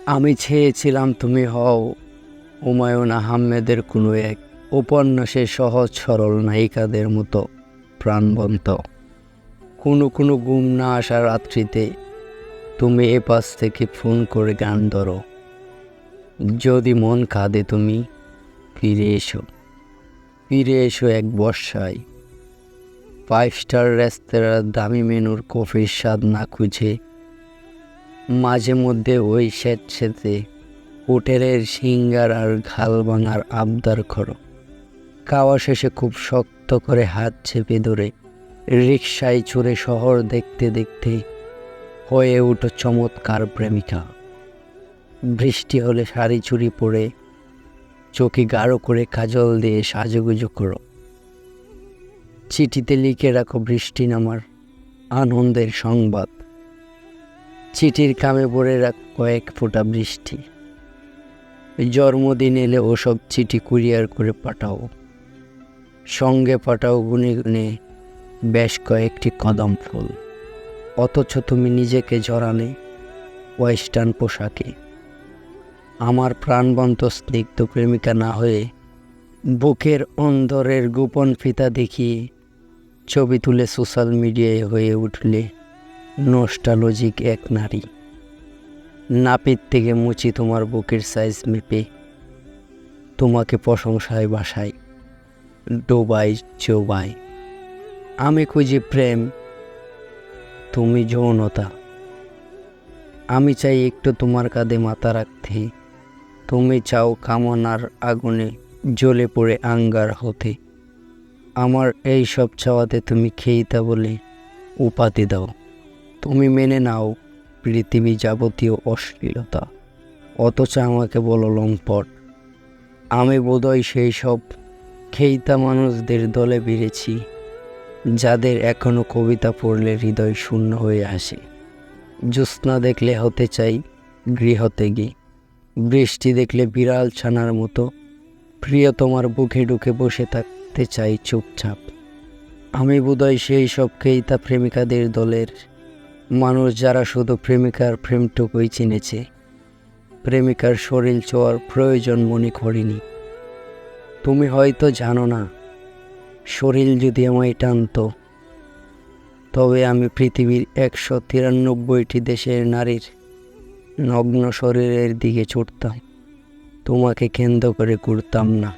আমি চেয়েছিলাম তুমি হও হুমায়ুন আহমেদের কোনো এক উপন্যাসের সহজ সরল নায়িকাদের মতো প্রাণবন্ত। কোনো কোনো ঘুম না আসা রাত্রিতে তুমি এপাশ থেকে ফোন করে গান ধরো। যদি মন কাঁদে তুমি ফিরে এসো, ফিরে এসো এক বর্ষায়। 5 স্টার রেস্তোরাঁর দামি মেনুর কফির স্বাদ না খুঁজে মাঝে মধ্যে ওই স্যাঁতস্যাঁতে হোটেলের সিঙ্গার আর ঘাল ভাঙার আবদার করো। খাওয়া শেষে খুব শক্ত করে হাত চেপে ধরে রিকশায় চড়ে শহর দেখতে দেখতে হয়ে উঠো চমৎকার প্রেমিকা। বৃষ্টি হলে শাড়ি চুড়ি পরে চোখে গাঢ় করে কাজল দিয়ে সাজুগুজু করো। চিঠিতে লিখে রাখো বৃষ্টি নামার আনন্দের সংবাদ। চিঠির কামে পড়ে রাখো কয়েক ফোঁটা বৃষ্টি। জন্মদিন এলে ওসব চিঠি কুরিয়ার করে পাঠাও। সঙ্গে পাঠাও গুনে গুনে বেশ কয়েকটি কদম ফুল। অথচ তুমি নিজেকে জড়ালে ওয়েস্টার্ন পোশাকে। আমার প্রাণবন্ত স্নিগ্ধ প্রেমিকা না হয়ে বুকের অন্দরের গোপন ফিতা দেখিয়ে ছবি তুলে সোশ্যাল মিডিয়ায় হয়ে উঠলে নস্টালজিক এক নারী। নাপিত থেকে মুচি তোমার বুকের সাইজ মেপে তোমাকে প্রশংসায় বাসায় ডোবাই চোবাই। আমি খুঁজি প্রেম, তুমি যৌনতা। আমি চাই একটু তোমার কাঁধে মাথা রাখতে, তুমি চাও কামনার আগুনে জ্বলে পড়ে আঙ্গার হতে। আমার এই সব চাওয়াতে তুমি খেইতা বলে উপাধি দাও। তুমি মেনে নাও পৃথিবী যাবতীয় অশ্লীলতা, অথচ আমাকে বলো লম্পট। আমি বোধহয় সেই সব খেইতা মানুষদের দলে বেড়েছি যাদের এখনো কবিতা পড়লে হৃদয় শূন্য হয়ে আসে। জ্যোৎস্না দেখলে হতে চাই গৃহত্যাগী, বৃষ্টি দেখলে বিড়াল ছানার মতো প্রিয় তোমার বুকে ঢুকে বসে থাকতে চাই চুপচাপ। আমি বোধহয় সেই সব খেইতা প্রেমিকাদের দলের মানুষ যারা শুধু প্রেমিকার প্রেমটুকুই চিনেছে, প্রেমিকার শরীর ছোঁয়ার প্রয়োজন মনে করিনি। তুমি হয়তো জানো না, শরীর যদি আমায় টানত তবে আমি পৃথিবীর 193টি দেশের নারীর নগ্ন শরীরের দিকে ছুটতাম, তোমাকে কেন্দ্র করে ঘুরতাম না।